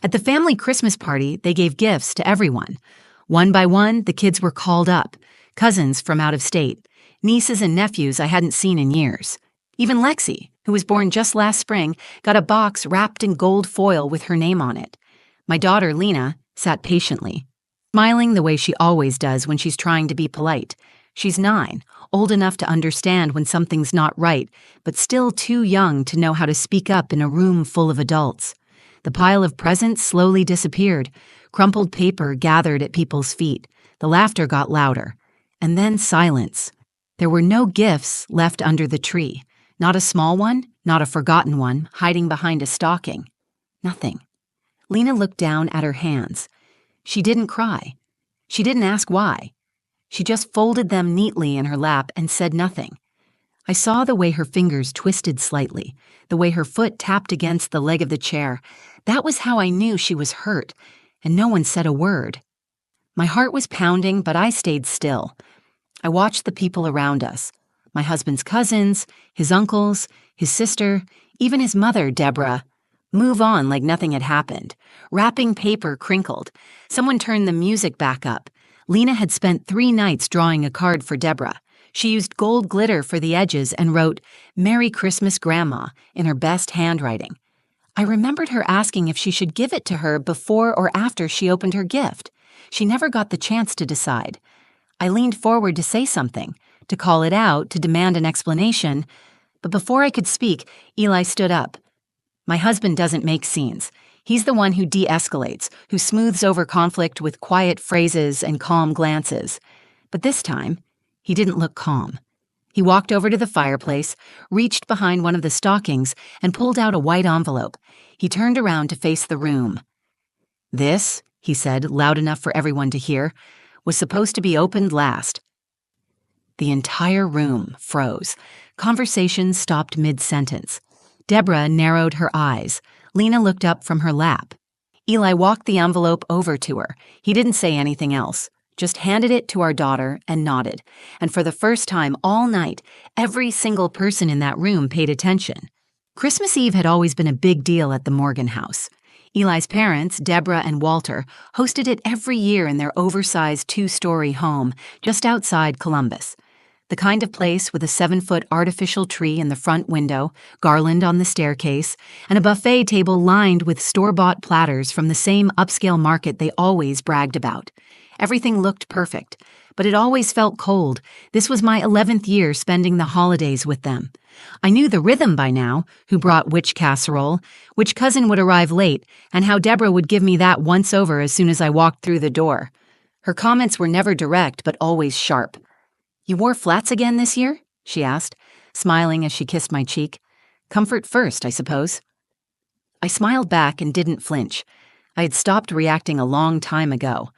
At the family Christmas party, they gave gifts to everyone. One by one, the kids were called up, cousins from out of state, nieces and nephews I hadn't seen in years. Even Lexi, who was born just last spring, got a box wrapped in gold foil with her name on it. My daughter, Lena, sat patiently, smiling the way she always does when she's trying to be polite. She's 9, old enough to understand when something's not right, but still too young to know how to speak up in a room full of adults. The pile of presents slowly disappeared. Crumpled paper gathered at people's feet. The laughter got louder. And then silence. There were no gifts left under the tree. Not a small one, not a forgotten one, hiding behind a stocking. Nothing. Lena looked down at her hands. She didn't cry. She didn't ask why. She just folded them neatly in her lap and said nothing. I saw the way her fingers twisted slightly, the way her foot tapped against the leg of the chair. That was how I knew she was hurt, and no one said a word. My heart was pounding, but I stayed still. I watched the people around us. My husband's cousins, his uncles, his sister, even his mother, Deborah, move on like nothing had happened. Wrapping paper crinkled. Someone turned the music back up. Lena had spent 3 nights drawing a card for Deborah. She used gold glitter for the edges and wrote, "Merry Christmas, Grandma," in her best handwriting. I remembered her asking if she should give it to her before or after she opened her gift. She never got the chance to decide. I leaned forward to say something, to call it out, to demand an explanation. But before I could speak, Eli stood up. My husband doesn't make scenes. He's the one who de-escalates, who smooths over conflict with quiet phrases and calm glances. But this time, he didn't look calm. He walked over to the fireplace, reached behind one of the stockings, and pulled out a white envelope. He turned around to face the room. "This," he said, loud enough for everyone to hear, "was supposed to be opened last." The entire room froze. Conversation stopped mid-sentence. Deborah narrowed her eyes. Lena looked up from her lap. Eli walked the envelope over to her. He didn't say anything else, just handed it to our daughter and nodded. And for the first time all night, every single person in that room paid attention. Christmas Eve had always been a big deal at the Morgan house. Eli's parents, Deborah and Walter, hosted it every year in their oversized 2-story home just outside Columbus. The kind of place with a 7-foot artificial tree in the front window, garland on the staircase, and a buffet table lined with store-bought platters from the same upscale market they always bragged about. Everything looked perfect, but it always felt cold. This was my 11th year spending the holidays with them. I knew the rhythm by now, who brought which casserole, which cousin would arrive late, and how Deborah would give me that once over as soon as I walked through the door. Her comments were never direct, but always sharp. "You wore flats again this year?" she asked, smiling as she kissed my cheek. "Comfort first, I suppose." I smiled back and didn't flinch. I had stopped reacting a long time ago.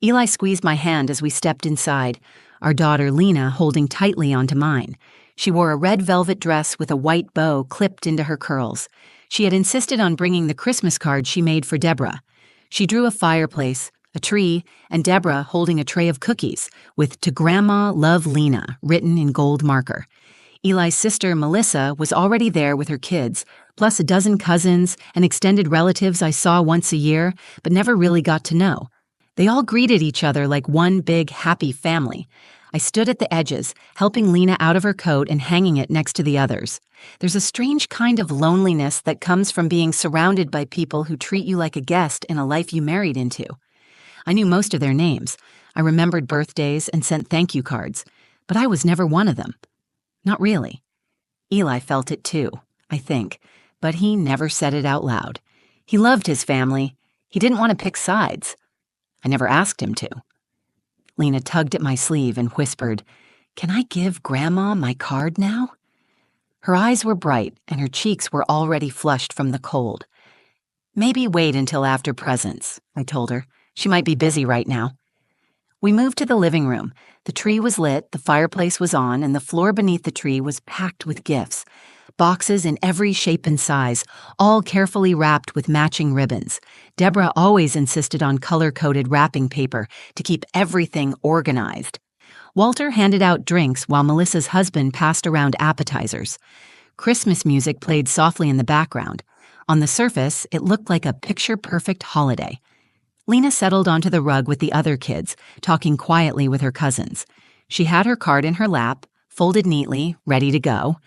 Eli squeezed my hand as we stepped inside, our daughter Lena holding tightly onto mine. She wore a red velvet dress with a white bow clipped into her curls. She had insisted on bringing the Christmas card she made for Deborah. She drew a fireplace, a tree, and Deborah holding a tray of cookies with "To Grandma, Love Lena" written in gold marker. Eli's sister, Melissa, was already there with her kids, plus a dozen cousins and extended relatives I saw once a year, but never really got to know. They all greeted each other like one big, happy family. I stood at the edges, helping Lena out of her coat and hanging it next to the others. There's a strange kind of loneliness that comes from being surrounded by people who treat you like a guest in a life you married into. I knew most of their names. I remembered birthdays and sent thank you cards, but I was never one of them. Not really. Eli felt it too, I think, but he never said it out loud. He loved his family. He didn't want to pick sides. I never asked him to. Lena tugged at my sleeve and whispered, "Can I give Grandma my card now?" Her eyes were bright and her cheeks were already flushed from the cold. "Maybe wait until after presents," I told her. "She might be busy right now." We moved to the living room. The tree was lit, the fireplace was on, and the floor beneath the tree was packed with gifts. Boxes in every shape and size, all carefully wrapped with matching ribbons. Deborah always insisted on color-coded wrapping paper to keep everything organized. Walter handed out drinks while Melissa's husband passed around appetizers. Christmas music played softly in the background. On the surface, it looked like a picture-perfect holiday. Lena settled onto the rug with the other kids, talking quietly with her cousins. She had her card in her lap, folded neatly, ready to go.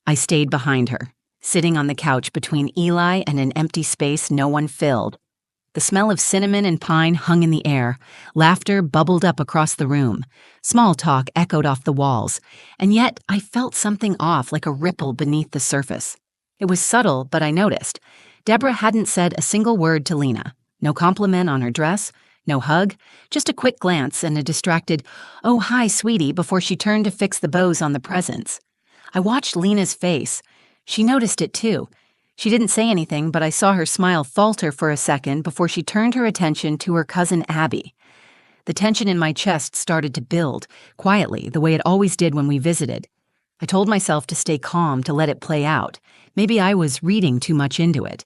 I stayed behind her, sitting on the couch between Eli and an empty space no one filled. The smell of cinnamon and pine hung in the air. Laughter bubbled up across the room. Small talk echoed off the walls. And yet I felt something off, like a ripple beneath the surface. It was subtle, but I noticed. Deborah hadn't said a single word to Lena. No compliment on her dress, no hug, just a quick glance and a distracted, "Oh, hi, sweetie," before she turned to fix the bows on the presents. I watched Lena's face. She noticed it too. She didn't say anything, but I saw her smile falter for a second before she turned her attention to her cousin Abby. The tension in my chest started to build, quietly, the way it always did when we visited. I told myself to stay calm, to let it play out. Maybe I was reading too much into it.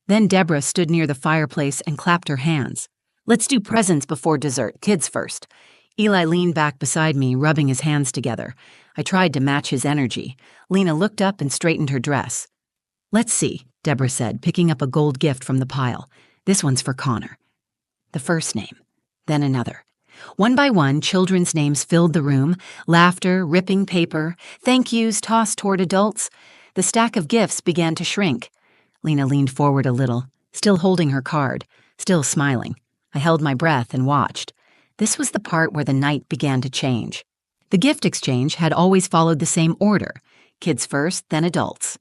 Then Deborah stood near the fireplace and clapped her hands. "Let's do presents before dessert, kids first." Eli leaned back beside me, rubbing his hands together. I tried to match his energy. Lena looked up and straightened her dress. "Let's see," Deborah said, picking up a gold gift from the pile. "This one's for Connor." The first name, then another. One by one, children's names filled the room, laughter, ripping paper, thank yous tossed toward adults. The stack of gifts began to shrink. Lena leaned forward a little, still holding her card, still smiling. I held my breath and watched. This was the part where the night began to change. The gift exchange had always followed the same order, kids first, then adults.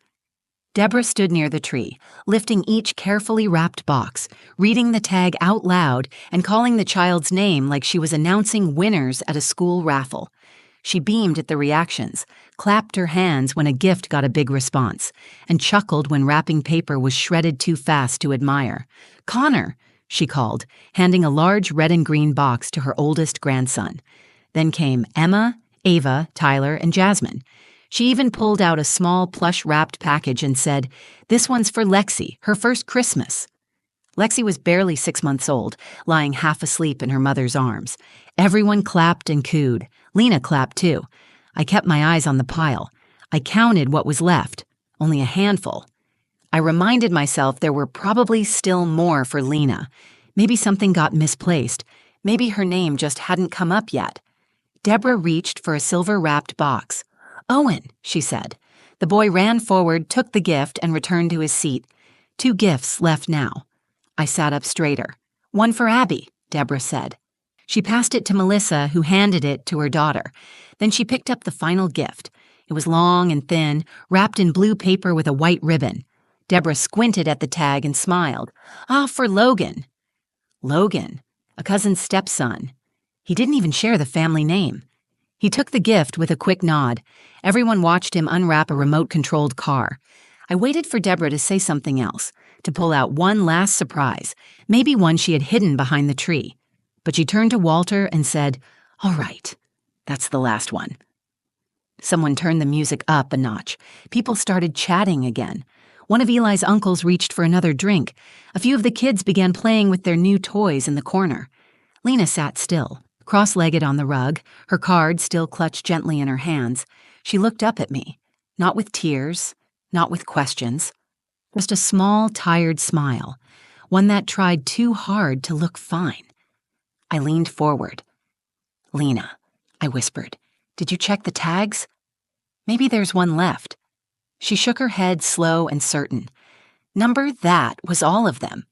Deborah stood near the tree, lifting each carefully wrapped box, reading the tag out loud and calling the child's name like she was announcing winners at a school raffle. She beamed at the reactions, clapped her hands when a gift got a big response, and chuckled when wrapping paper was shredded too fast to admire. "Connor," she called, handing a large red and green box to her oldest grandson. Then came Emma, Ava, Tyler, and Jasmine. She even pulled out a small plush-wrapped package and said, "This one's for Lexi, her first Christmas." Lexi was barely 6 months old, lying half asleep in her mother's arms. Everyone clapped and cooed. Lena clapped too. I kept my eyes on the pile. I counted what was left, only a handful. I reminded myself there were probably still more for Lena. Maybe something got misplaced. Maybe her name just hadn't come up yet. Deborah reached for a silver-wrapped box. "Owen," she said. The boy ran forward, took the gift, and returned to his seat. 2 gifts left now. I sat up straighter. "One for Abby," Deborah said. She passed it to Melissa, who handed it to her daughter. Then she picked up the final gift. It was long and thin, wrapped in blue paper with a white ribbon. Deborah squinted at the tag and smiled. "Ah, for Logan." Logan, a cousin's stepson. He didn't even share the family name. He took the gift with a quick nod. Everyone watched him unwrap a remote-controlled car. I waited for Deborah to say something else, to pull out one last surprise, maybe one she had hidden behind the tree. But she turned to Walter and said, "All right, that's the last one." Someone turned the music up a notch. People started chatting again. One of Eli's uncles reached for another drink. A few of the kids began playing with their new toys in the corner. Lena sat still, cross-legged on the rug, her card still clutched gently in her hands. She looked up at me, not with tears, not with questions, just a small, tired smile, one that tried too hard to look fine. I leaned forward. "Lena," I whispered, "did you check the tags? Maybe there's one left." She shook her head, slow and certain. Number that was all of them.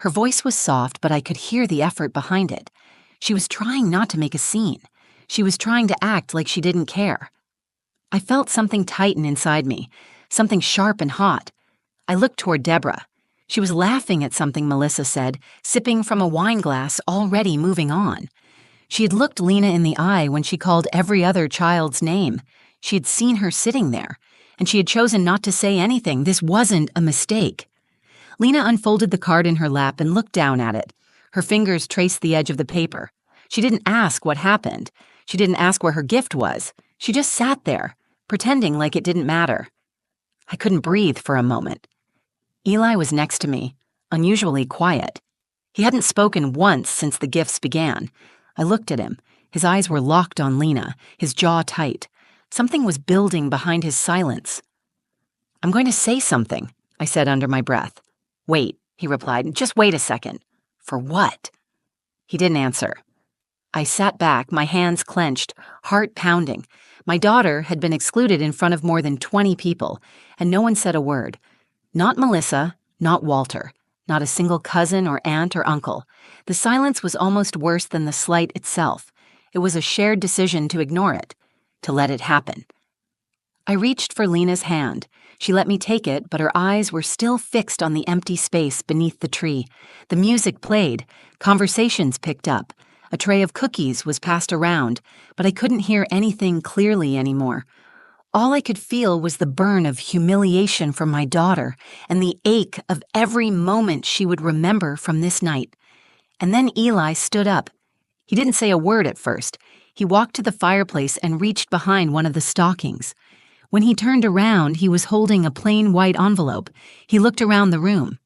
Her voice was soft, but I could hear the effort behind it. She was trying not to make a scene. She was trying to act like she didn't care. I felt something tighten inside me, something sharp and hot. I looked toward Deborah. She was laughing at something Melissa said, sipping from a wine glass, already moving on. She had looked Lena in the eye when she called every other child's name. She had seen her sitting there, and she had chosen not to say anything. This wasn't a mistake. Lena unfolded the card in her lap and looked down at it. Her fingers traced the edge of the paper. She didn't ask what happened. She didn't ask where her gift was. She just sat there, pretending like it didn't matter. I couldn't breathe for a moment. Eli was next to me, unusually quiet. He hadn't spoken once since the gifts began. I looked at him. His eyes were locked on Lena, his jaw tight. Something was building behind his silence. "I'm going to say something," I said under my breath. Wait, he replied. Just wait a second. For what? He didn't answer. I sat back, my hands clenched, heart pounding. My daughter had been excluded in front of more than 20 people, and no one said a word. Not Melissa, not Walter, not a single cousin or aunt or uncle. The silence was almost worse than the slight itself. It was a shared decision to ignore it, to let it happen. I reached for Lena's hand. She let me take it, but her eyes were still fixed on the empty space beneath the tree. The music played. Conversations picked up. A tray of cookies was passed around, but I couldn't hear anything clearly anymore. All I could feel was the burn of humiliation from my daughter and the ache of every moment she would remember from this night. And then Eli stood up. He didn't say a word at first. He walked to the fireplace and reached behind one of the stockings. When he turned around, he was holding a plain white envelope. He looked around the room.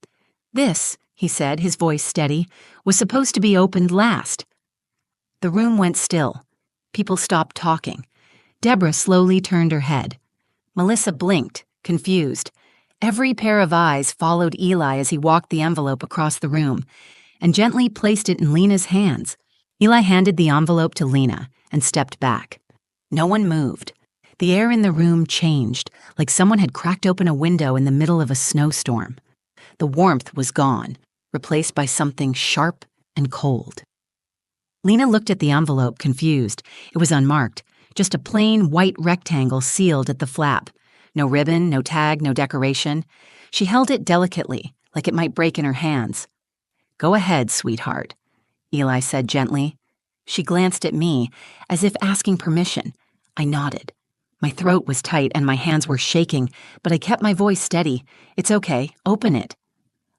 This, he said, his voice steady, was supposed to be opened last. The room went still. People stopped talking. Deborah slowly turned her head. Melissa blinked, confused. Every pair of eyes followed Eli as he walked the envelope across the room and gently placed it in Lena's hands. Eli handed the envelope to Lena and stepped back. No one moved. The air in the room changed, like someone had cracked open a window in the middle of a snowstorm. The warmth was gone, replaced by something sharp and cold. Lena looked at the envelope, confused. It was unmarked, just a plain white rectangle sealed at the flap. No ribbon, no tag, no decoration. She held it delicately, like it might break in her hands. "Go ahead, sweetheart," Eli said gently. She glanced at me, as if asking permission. I nodded. My throat was tight and my hands were shaking, but I kept my voice steady. "It's okay, open it."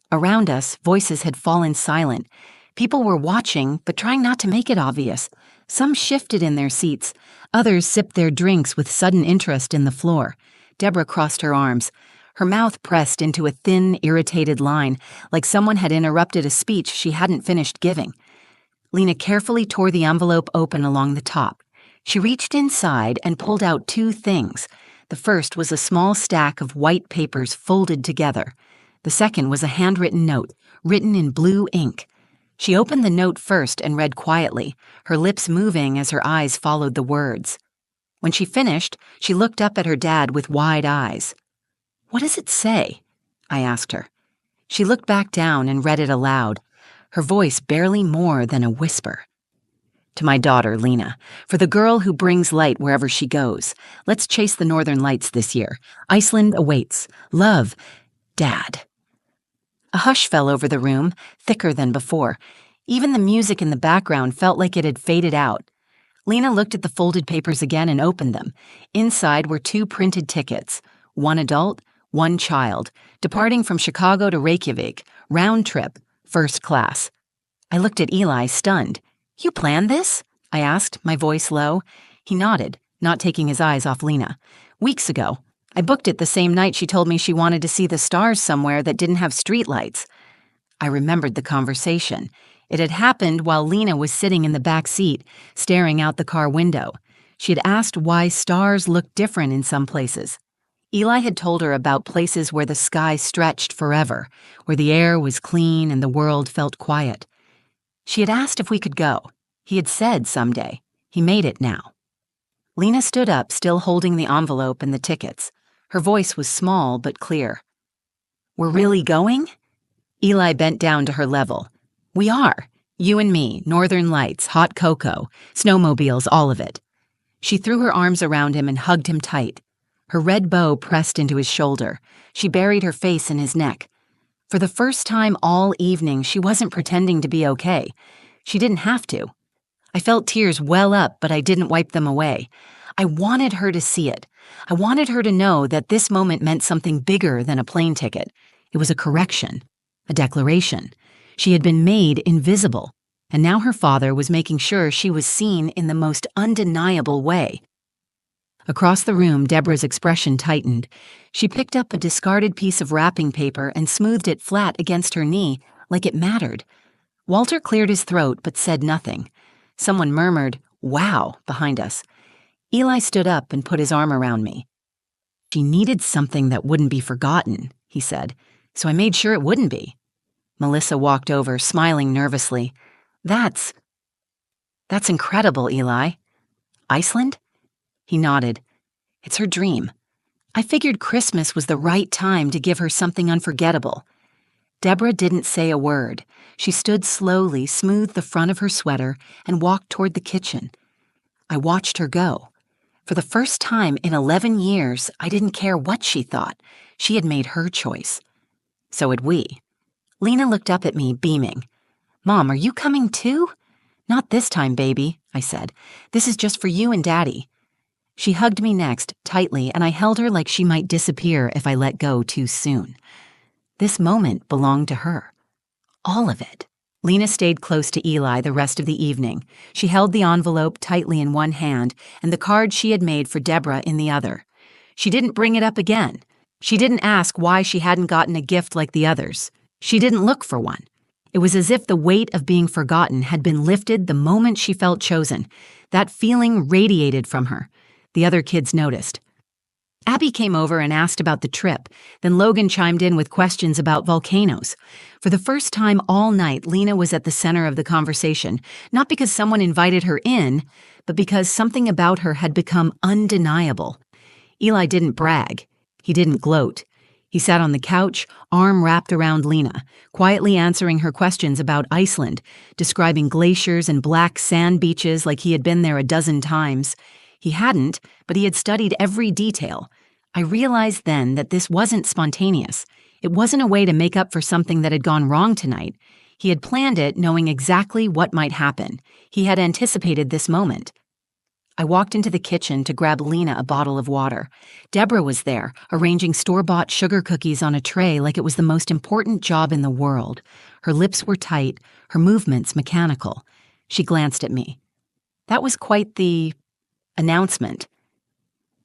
Around us, voices had fallen silent. People were watching, but trying not to make it obvious. Some shifted in their seats. Others sipped their drinks with sudden interest in the floor. Deborah crossed her arms. Her mouth pressed into a thin, irritated line, like someone had interrupted a speech she hadn't finished giving. Lena carefully tore the envelope open along the top. She reached inside and pulled out two things. The first was a small stack of white papers folded together. The second was a handwritten note, written in blue ink. She opened the note first and read quietly, her lips moving as her eyes followed the words. When she finished, she looked up at her dad with wide eyes. "What does it say?" I asked her. She looked back down and read it aloud, her voice barely more than a whisper. "To my daughter, Lena, for the girl who brings light wherever she goes. Let's chase the northern lights this year. Iceland awaits. Love, Dad." A hush fell over the room, thicker than before. Even the music in the background felt like it had faded out. Lena looked at the folded papers again and opened them. Inside were two printed tickets, one adult, one child, departing from Chicago to Reykjavik, round trip, first class. I looked at Eli, stunned. "You planned this?" I asked, my voice low. He nodded, not taking his eyes off Lena. "Weeks ago. I booked it the same night she told me she wanted to see the stars somewhere that didn't have streetlights." I remembered the conversation. It had happened while Lena was sitting in the back seat, staring out the car window. She had asked why stars looked different in some places. Eli had told her about places where the sky stretched forever, where the air was clean and the world felt quiet. She had asked if we could go. He had said someday. He made it now. Lena stood up, still holding the envelope and the tickets. Her voice was small but clear. "We're really going?" Eli bent down to her level. "We are. You and me, northern lights, hot cocoa, snowmobiles, all of it." She threw her arms around him and hugged him tight. Her red bow pressed into his shoulder. She buried her face in his neck. For the first time all evening, she wasn't pretending to be okay. She didn't have to. I felt tears well up, but I didn't wipe them away. I wanted her to see it. I wanted her to know that this moment meant something bigger than a plane ticket. It was a correction, a declaration. She had been made invisible, and now her father was making sure she was seen in the most undeniable way. Across the room, Deborah's expression tightened. She picked up a discarded piece of wrapping paper and smoothed it flat against her knee, like it mattered. Walter cleared his throat but said nothing. Someone murmured, "Wow," behind us. Eli stood up and put his arm around me. "She needed something that wouldn't be forgotten," he said, so I made sure it wouldn't be. Melissa walked over, smiling nervously. That's incredible, Eli. Iceland? He nodded. It's her dream. I figured Christmas was the right time to give her something unforgettable. Deborah didn't say a word. She stood slowly, smoothed the front of her sweater, and walked toward the kitchen. I watched her go. For the first time in 11 years, I didn't care what she thought. She had made her choice. So had we. Lena looked up at me, beaming. Mom, are you coming too? Not this time, baby, I said. This is just for you and Daddy. She hugged me next, tightly, and I held her like she might disappear if I let go too soon. This moment belonged to her. All of it. Lena stayed close to Eli the rest of the evening. She held the envelope tightly in one hand and the card she had made for Deborah in the other. She didn't bring it up again. She didn't ask why she hadn't gotten a gift like the others. She didn't look for one. It was as if the weight of being forgotten had been lifted the moment she felt chosen. That feeling radiated from her. The other kids noticed. Abby came over and asked about the trip. Then Logan chimed in with questions about volcanoes. For the first time all night, Lena was at the center of the conversation, not because someone invited her in, but because something about her had become undeniable. Eli didn't brag. He didn't gloat. He sat on the couch, arm wrapped around Lena, quietly answering her questions about Iceland, describing glaciers and black sand beaches like he had been there a dozen times. He hadn't, but he had studied every detail. I realized then that this wasn't spontaneous. It wasn't a way to make up for something that had gone wrong tonight. He had planned it knowing exactly what might happen. He had anticipated this moment. I walked into the kitchen to grab Lena a bottle of water. Deborah was there, arranging store-bought sugar cookies on a tray like it was the most important job in the world. Her lips were tight, her movements mechanical. She glanced at me. That was quite the announcement.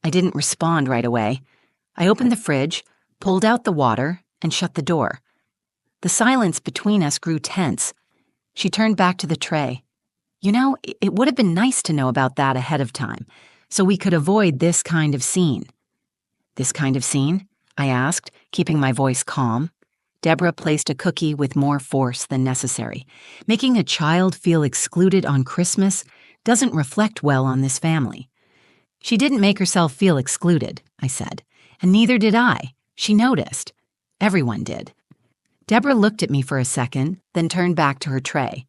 I didn't respond right away. I opened the fridge, pulled out the water, and shut the door. The silence between us grew tense. She turned back to the tray. You know, it would have been nice to know about that ahead of time, so we could avoid this kind of scene. This kind of scene? I asked, keeping my voice calm. Deborah placed a cookie with more force than necessary. Making a child feel excluded on Christmas doesn't reflect well on this family. She didn't make herself feel excluded, I said, and neither did I. She noticed. Everyone did. Deborah looked at me for a second, then turned back to her tray.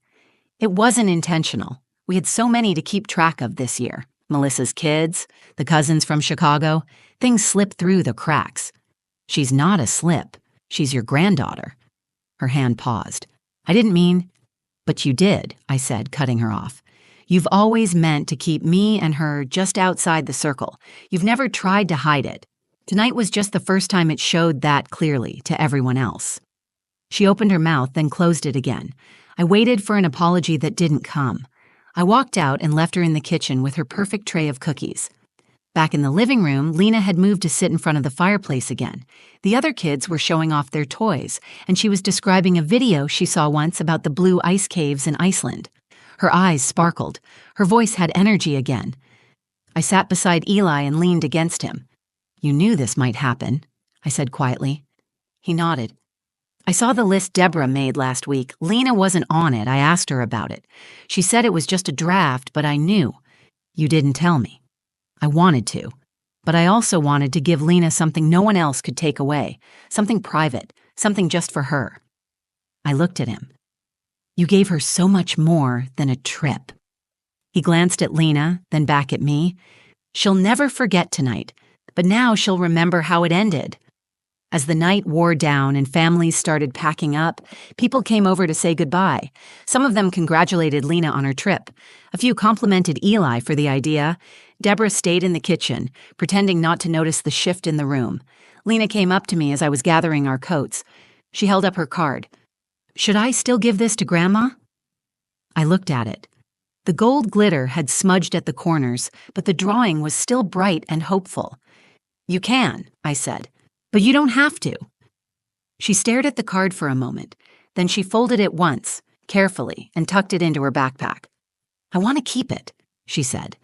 It wasn't intentional. We had so many to keep track of this year. Melissa's kids, the cousins from Chicago. Things slip through the cracks. She's not a slip. She's your granddaughter. Her hand paused. I didn't mean, but you did, I said, cutting her off. You've always meant to keep me and her just outside the circle. You've never tried to hide it. Tonight was just the first time it showed that clearly to everyone else. She opened her mouth, then closed it again. I waited for an apology that didn't come. I walked out and left her in the kitchen with her perfect tray of cookies. Back in the living room, Lena had moved to sit in front of the fireplace again. The other kids were showing off their toys, and she was describing a video she saw once about the blue ice caves in Iceland. Her eyes sparkled. Her voice had energy again. I sat beside Eli and leaned against him. You knew this might happen, I said quietly. He nodded. I saw the list Deborah made last week. Lena wasn't on it. I asked her about it. She said it was just a draft, but I knew. You didn't tell me. I wanted to, but I also wanted to give Lena something no one else could take away, something private, something just for her. I looked at him. You gave her so much more than a trip. He glanced at Lena, then back at me. She'll never forget tonight, but now she'll remember how it ended. As the night wore down and families started packing up, people came over to say goodbye. Some of them congratulated Lena on her trip. A few complimented Eli for the idea. Deborah stayed in the kitchen, pretending not to notice the shift in the room. Lena came up to me as I was gathering our coats. She held up her card. Should I still give this to Grandma? I looked at it. The gold glitter had smudged at the corners, but the drawing was still bright and hopeful. You can, I said. But you don't have to. She stared at the card for a moment. Then she folded it once, carefully, and tucked it into her backpack. I want to keep it, she said.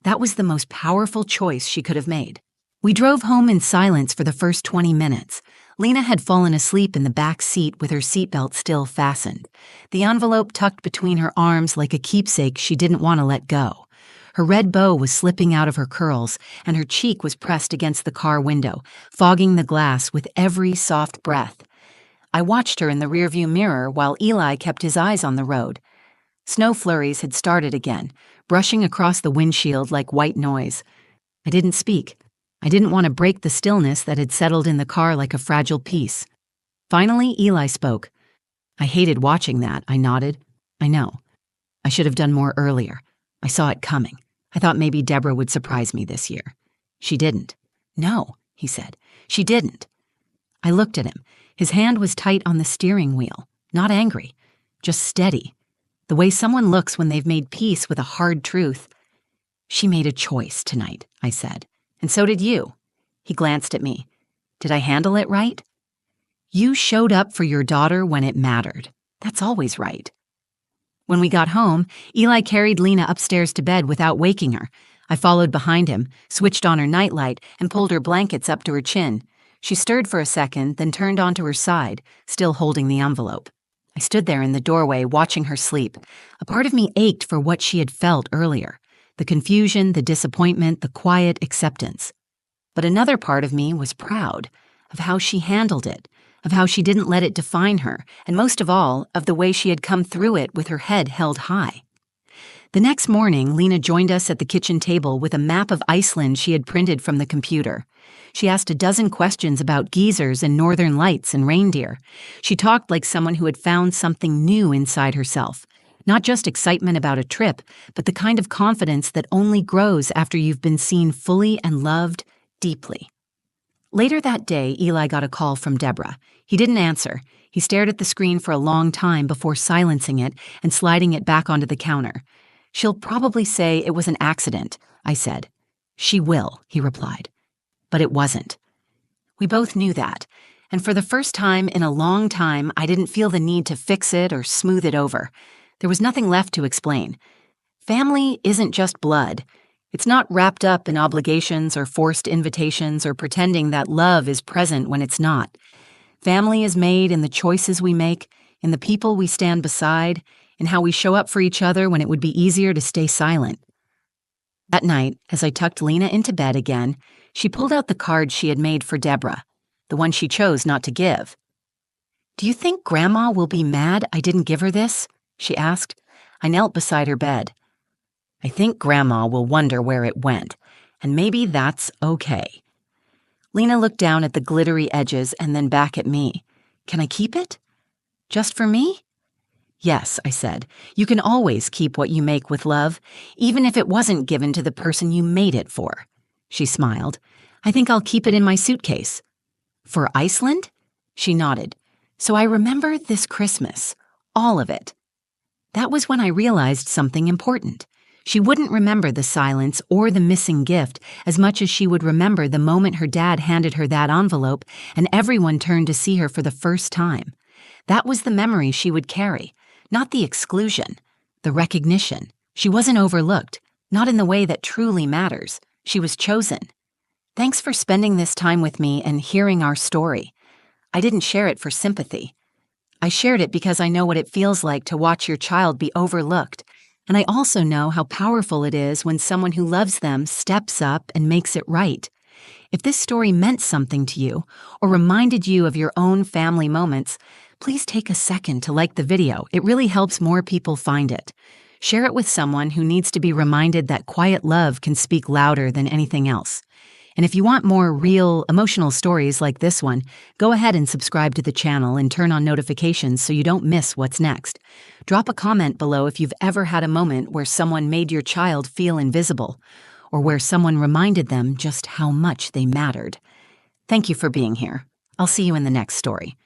That was the most powerful choice she could have made. We drove home in silence for the first 20 minutes. Lena had fallen asleep in the back seat with her seatbelt still fastened, the envelope tucked between her arms like a keepsake she didn't want to let go. Her red bow was slipping out of her curls, and her cheek was pressed against the car window, fogging the glass with every soft breath. I watched her in the rearview mirror while Eli kept his eyes on the road. Snow flurries had started again, brushing across the windshield like white noise. I didn't speak. I didn't want to break the stillness that had settled in the car like a fragile piece. Finally, Eli spoke. I hated watching that, I nodded. I know. I should have done more earlier. I saw it coming. I thought maybe Deborah would surprise me this year. She didn't. No, he said. She didn't. I looked at him. His hand was tight on the steering wheel, not angry, just steady. The way someone looks when they've made peace with a hard truth. She made a choice tonight, I said. And so did you. He glanced at me. Did I handle it right? You showed up for your daughter when it mattered. That's always right. When we got home, Eli carried Lena upstairs to bed without waking her. I followed behind him, switched on her nightlight, and pulled her blankets up to her chin. She stirred for a second, then turned onto her side, still holding the envelope. I stood there in the doorway, watching her sleep. A part of me ached for what she had felt earlier. The confusion, the disappointment, the quiet acceptance. But another part of me was proud of how she handled it, of how she didn't let it define her, and most of all, of the way she had come through it with her head held high. The next morning, Lena joined us at the kitchen table with a map of Iceland she had printed from the computer. She asked a dozen questions about geysers and northern lights and reindeer. She talked like someone who had found something new inside herself. Not just excitement about a trip, but the kind of confidence that only grows after you've been seen fully and loved deeply. Later that day, Eli got a call from Deborah. He didn't answer. He stared at the screen for a long time before silencing it and sliding it back onto the counter. She'll probably say it was an accident, I said. She will, he replied. But it wasn't. We both knew that, and for the first time in a long time, I didn't feel the need to fix it or smooth it over. There was nothing left to explain. Family isn't just blood. It's not wrapped up in obligations or forced invitations or pretending that love is present when it's not. Family is made in the choices we make, in the people we stand beside, in how we show up for each other when it would be easier to stay silent. That night, as I tucked Lena into bed again, she pulled out the card she had made for Deborah, the one she chose not to give. "Do you think Grandma will be mad I didn't give her this?" she asked. I knelt beside her bed. "I think Grandma will wonder where it went, and maybe that's okay." Lena looked down at the glittery edges and then back at me. "Can I keep it? Just for me?" "Yes," I said. "You can always keep what you make with love, even if it wasn't given to the person you made it for." She smiled. "I think I'll keep it in my suitcase." "For Iceland?" She nodded. "So I remember this Christmas. All of it." That was when I realized something important. She wouldn't remember the silence or the missing gift as much as she would remember the moment her dad handed her that envelope and everyone turned to see her for the first time. That was the memory she would carry, not the exclusion, the recognition. She wasn't overlooked, not in the way that truly matters. She was chosen. Thanks for spending this time with me and hearing our story. I didn't share it for sympathy. I shared it because I know what it feels like to watch your child be overlooked, and I also know how powerful it is when someone who loves them steps up and makes it right. If this story meant something to you or reminded you of your own family moments, please take a second to like the video. It really helps more people find it. Share it with someone who needs to be reminded that quiet love can speak louder than anything else. And if you want more real, emotional stories like this one, go ahead and subscribe to the channel and turn on notifications so you don't miss what's next. Drop a comment below if you've ever had a moment where someone made your child feel invisible, or where someone reminded them just how much they mattered. Thank you for being here. I'll see you in the next story.